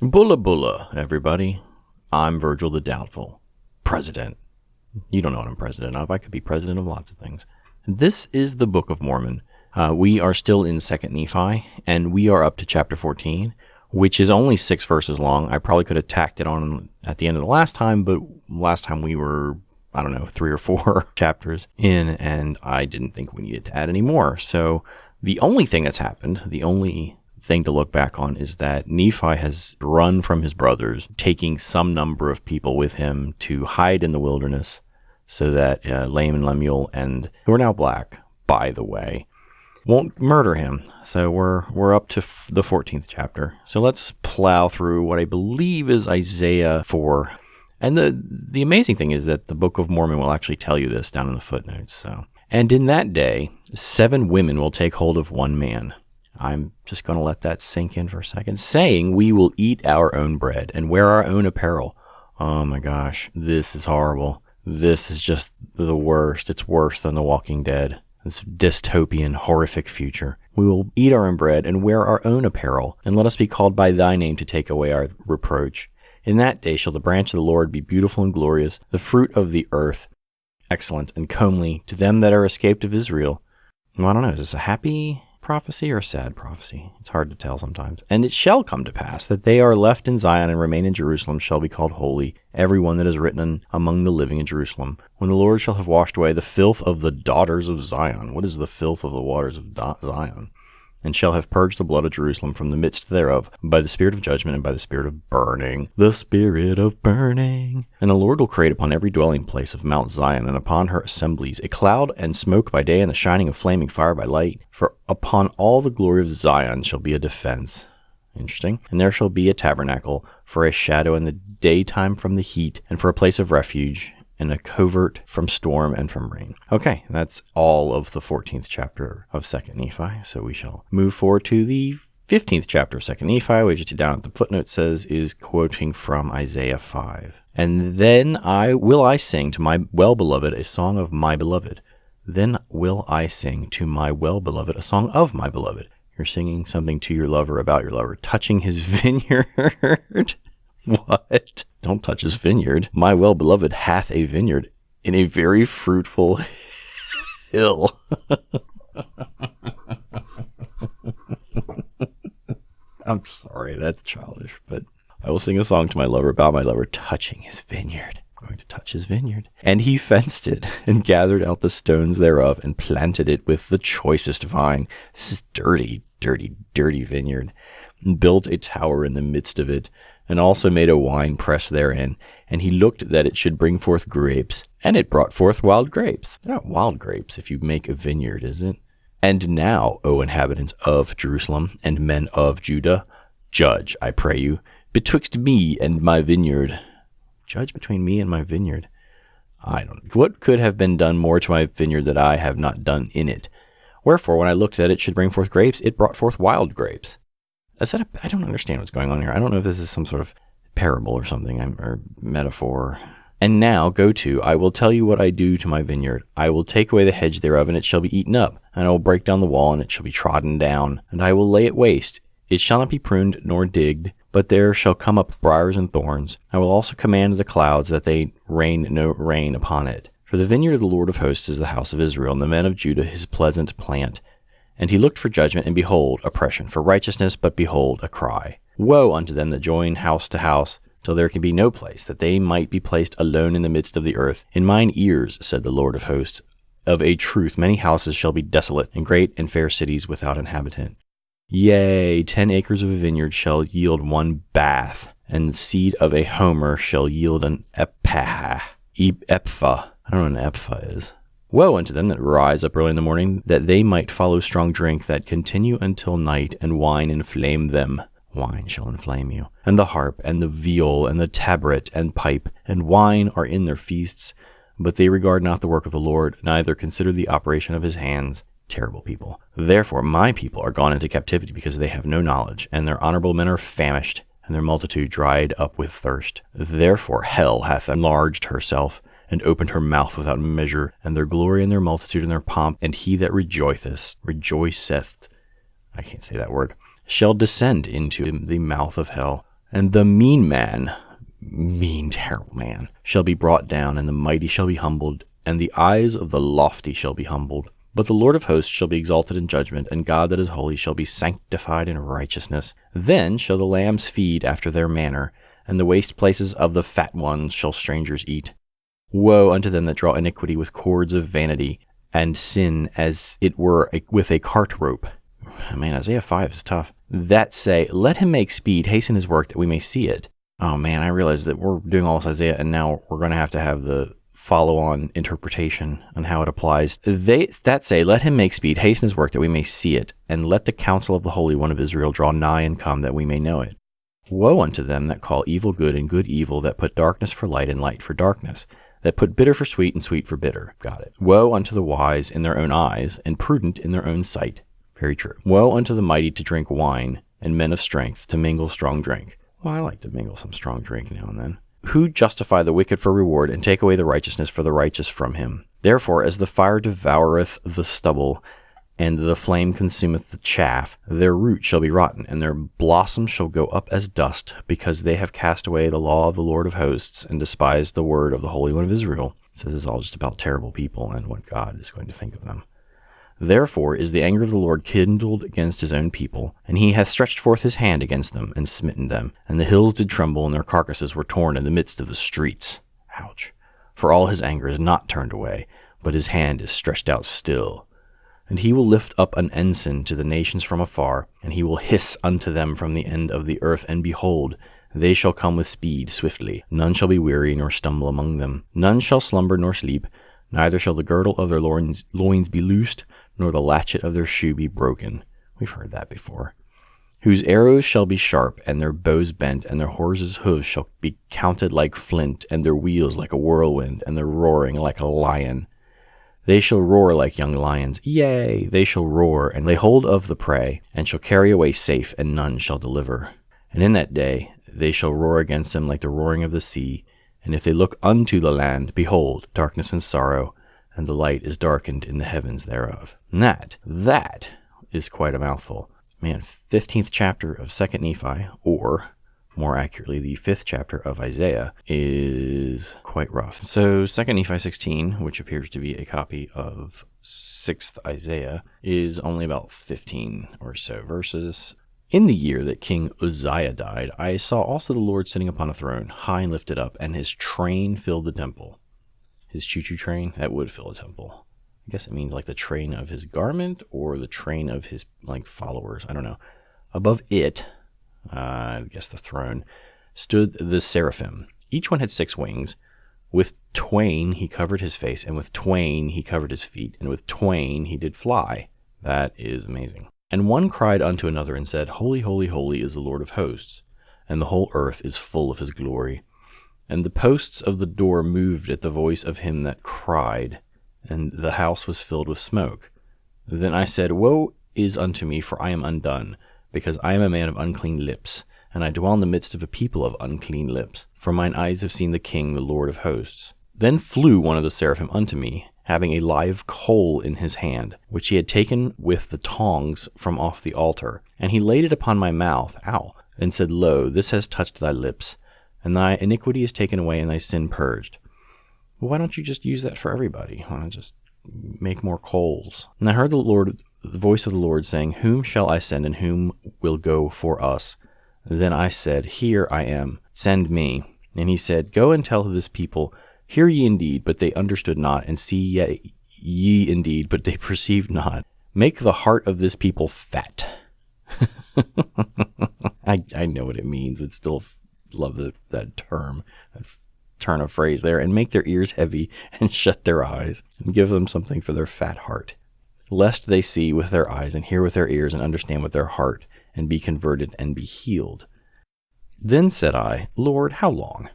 Bulla bulla, everybody. I'm Virgil the Doubtful. President. You don't know what I'm president of. I could be president of lots of things. This is the Book of Mormon. We are still in 2nd Nephi, and we are up to chapter 14, which is only 6 verses long. I probably could have tacked it on at the end of the last time, but last time we were, 3 or 4 chapters in, and I didn't think we needed to add any more. So the only thing that's happened, the only thing to look back on, is that Nephi has run from his brothers, taking some number of people with him to hide in the wilderness so that Lame and Lemuel, and who are now black, by the way, won't murder him. So we're up to the 14th chapter. So let's plow through what I believe is Isaiah 4. And the amazing thing is that the Book of Mormon will actually tell you this down in the footnotes. So, and in that day, 7 women will take hold of one man. I'm just going to let that sink in for a second. Saying, we will eat our own bread and wear our own apparel. Oh my gosh, this is horrible. This is just the worst. It's worse than The Walking Dead. This dystopian, horrific future. We will eat our own bread and wear our own apparel, and let us be called by thy name to take away our reproach. In that day shall the branch of the Lord be beautiful and glorious, the fruit of the earth, excellent and comely, to them that are escaped of Israel. Well, I don't know, is this a happy prophecy or a sad prophecy? It's hard to tell sometimes. And it shall come to pass that they are left in Zion and remain in Jerusalem shall be called holy, every one that is written among the living in Jerusalem. When the Lord shall have washed away the filth of the daughters of Zion. What is the filth of the waters of Zion? And shall have purged the blood of Jerusalem from the midst thereof, by the spirit of judgment and by the spirit of burning. The spirit of burning. And the Lord will create upon every dwelling place of Mount Zion, and upon her assemblies, a cloud and smoke by day, and the shining of flaming fire by light. For upon all the glory of Zion shall be a defense. Interesting. And there shall be a tabernacle for a shadow in the daytime from the heat, and for a place of refuge, and a covert from storm and from rain. Okay, that's all of the 14th chapter of 2nd Nephi. So we shall move forward to the 15th chapter of 2nd Nephi, which down at the footnote says is quoting from Isaiah 5. And then will I sing to my well-beloved a song of my beloved. Then will I sing to my well-beloved a song of my beloved. You're singing something to your lover about your lover, touching his vineyard. What? Don't touch his vineyard. My well-beloved hath a vineyard in a very fruitful hill. I'm sorry, that's childish, but I will sing a song to my lover about my lover touching his vineyard. I'm going to touch his vineyard. And he fenced it, and gathered out the stones thereof, and planted it with the choicest vine. This is dirty, dirty, dirty vineyard. And built a tower in the midst of it, and also made a wine press therein. And he looked that it should bring forth grapes, and it brought forth wild grapes. They're not wild grapes if you make a vineyard, is it? And now, O inhabitants of Jerusalem, and men of Judah, judge, I pray you, betwixt me and my vineyard. Judge between me and my vineyard. I don't know. What could have been done more to my vineyard that I have not done in it? Wherefore, when I looked that it should bring forth grapes, it brought forth wild grapes. I don't understand what's going on here. I don't know if this is some sort of parable or something, or metaphor. And now, go to, I will tell you what I do to my vineyard. I will take away the hedge thereof, and it shall be eaten up. And I will break down the wall, and it shall be trodden down. And I will lay it waste. It shall not be pruned nor digged, but there shall come up briars and thorns. I will also command the clouds that they rain no rain upon it. For the vineyard of the Lord of hosts is the house of Israel, and the men of Judah his pleasant plant. And he looked for judgment, and behold, oppression, for righteousness, but behold, a cry. Woe unto them that join house to house, till there can be no place, that they might be placed alone in the midst of the earth. In mine ears, said the Lord of hosts, of a truth many houses shall be desolate, and great and fair cities without inhabitant. Yea, 10 acres of a vineyard shall yield 1 bath, and the seed of a homer shall yield an ephah. I don't know what an ephah is. Woe unto them that rise up early in the morning, that they might follow strong drink, that continue until night, and wine inflame them. Wine shall inflame you. And the harp, and the viol, and the tabret, and pipe, and wine are in their feasts, but they regard not the work of the Lord, neither consider the operation of his hands. Terrible people. Therefore my people are gone into captivity, because they have no knowledge, and their honorable men are famished, and their multitude dried up with thirst. Therefore hell hath enlarged herself, and opened her mouth without measure, and their glory and their multitude and their pomp, and he that rejoiceth, I can't say that word, shall descend into the mouth of hell. And the mean, terrible man, shall be brought down, and the mighty shall be humbled, and the eyes of the lofty shall be humbled. But the Lord of hosts shall be exalted in judgment, and God that is holy shall be sanctified in righteousness. Then shall the lambs feed after their manner, and the waste places of the fat ones shall strangers eat. Woe unto them that draw iniquity with cords of vanity, and sin as it were with a cart rope. Man, Isaiah 5 is tough. That say, let him make speed, hasten his work, that we may see it. Oh man, I realize that we're doing all this Isaiah, and now we're going to have the follow-on interpretation on how it applies. That say, let him make speed, hasten his work, that we may see it, and let the counsel of the Holy One of Israel draw nigh and come, that we may know it. Woe unto them that call evil good and good evil, that put darkness for light and light for darkness, that put bitter for sweet and sweet for bitter. Got it. Woe unto the wise in their own eyes, and prudent in their own sight. Very true. Woe unto the mighty to drink wine, and men of strength to mingle strong drink. Well, I like to mingle some strong drink now and then. Who justify the wicked for reward, and take away the righteousness for the righteous from him. Therefore, as the fire devoureth the stubble, and the flame consumeth the chaff, their root shall be rotten, and their blossom shall go up as dust, because they have cast away the law of the Lord of hosts, and despised the word of the Holy One of Israel. So this is all just about terrible people, and what God is going to think of them. Therefore is the anger of the Lord kindled against his own people, and he hath stretched forth his hand against them, and smitten them. And the hills did tremble, and their carcasses were torn in the midst of the streets. Ouch. For all his anger is not turned away, but his hand is stretched out still. And he will lift up an ensign to the nations from afar, and he will hiss unto them from the end of the earth, and behold, they shall come with speed swiftly. None shall be weary, nor stumble among them. None shall slumber nor sleep, neither shall the girdle of their loins be loosed, nor the latchet of their shoe be broken. We've heard that before. Whose arrows shall be sharp, and their bows bent, and their horses' hoofs shall be counted like flint, and their wheels like a whirlwind, and their roaring like a lion. They shall roar like young lions, yea, they shall roar, and lay hold of the prey, and shall carry away safe, and none shall deliver. And in that day they shall roar against them like the roaring of the sea, and if they look unto the land, behold, darkness and sorrow, and the light is darkened in the heavens thereof. And that is quite a mouthful. Man, 15th chapter of 2nd Nephi, or more accurately, the 5th chapter of Isaiah, is quite rough. So 2nd Nephi 16, which appears to be a copy of 6th Isaiah, is only about 15 or so verses. In the year that King Uzziah died, I saw also the Lord sitting upon a throne, high and lifted up, and his train filled the temple. His choo-choo train, that would fill a temple. I guess it means like the train of his garment or the train of his followers. I don't know. Above it, I guess the throne, stood the seraphim. Each one had 6 wings. With twain he covered his face, and with twain he covered his feet, and with twain he did fly. That is amazing. And one cried unto another and said, Holy, holy, holy is the Lord of hosts, and the whole earth is full of his glory. And the posts of the door moved at the voice of him that cried, and the house was filled with smoke. Then I said, Woe is unto me, for I am undone, because I am a man of unclean lips, and I dwell in the midst of a people of unclean lips. For mine eyes have seen the King, the Lord of hosts. Then flew one of the seraphim unto me, having a live coal in his hand, which he had taken with the tongs from off the altar. And he laid it upon my mouth, and said, Lo, this has touched thy lips, and thy iniquity is taken away, and thy sin purged. Well, why don't you just use that for everybody? Why not just make more coals? And I heard the voice of the Lord saying, Whom shall I send, and whom will go for us? Then I said, Here I am, send me. And he said, Go and tell this people, Hear ye indeed, but they understood not, and see ye indeed, but they perceived not. Make the heart of this people fat. I know what it means, but still love that term, that turn of phrase there. And make their ears heavy, and shut their eyes, and give them something for their fat heart, lest they see with their eyes, and hear with their ears, and understand with their heart, and be converted, and be healed. Then said I, Lord, how long?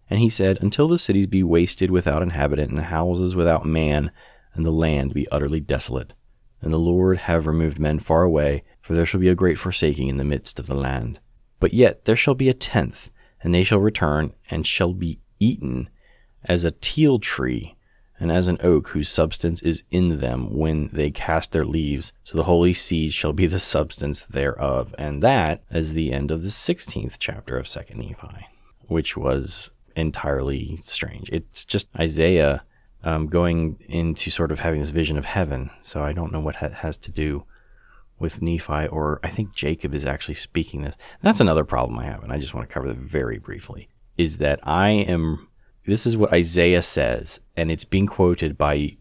And he said, Until the cities be wasted without inhabitant, and the houses without man, and the land be utterly desolate. And the Lord have removed men far away, for there shall be a great forsaking in the midst of the land. But yet there shall be a 10th, and they shall return, and shall be eaten as a teil tree, and as an oak whose substance is in them when they cast their leaves, so the holy seed shall be the substance thereof. And that is the end of the 16th chapter of 2nd Nephi, which was entirely strange. It's just Isaiah going into sort of having this vision of heaven, so I don't know what has to do with Nephi, or I think Jacob is actually speaking this. That's another problem I have, and I just want to cover that very briefly, is that this is what Isaiah says, and it's being quoted by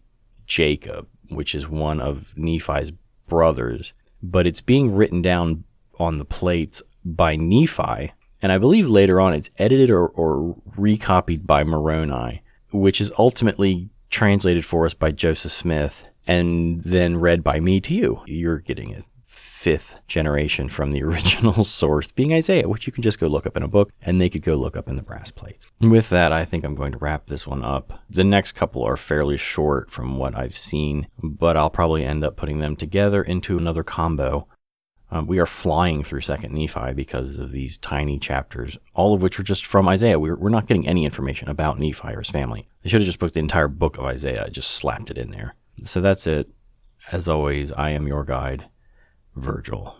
Jacob, which is one of Nephi's brothers, but it's being written down on the plates by Nephi, and I believe later on it's edited or recopied by Moroni, which is ultimately translated for us by Joseph Smith, and then read by me to you. You're getting a 5th generation from the original source, being Isaiah, which you can just go look up in a book, and they could go look up in the brass plates. With that, I think I'm going to wrap this one up. The next couple are fairly short from what I've seen, but I'll probably end up putting them together into another combo. We are flying through 2nd Nephi because of these tiny chapters, all of which are just from Isaiah. We're not getting any information about Nephi or his family. They should have just booked the entire book of Isaiah, just slapped it in there. So that's it. As always, I am your guide, Virgil.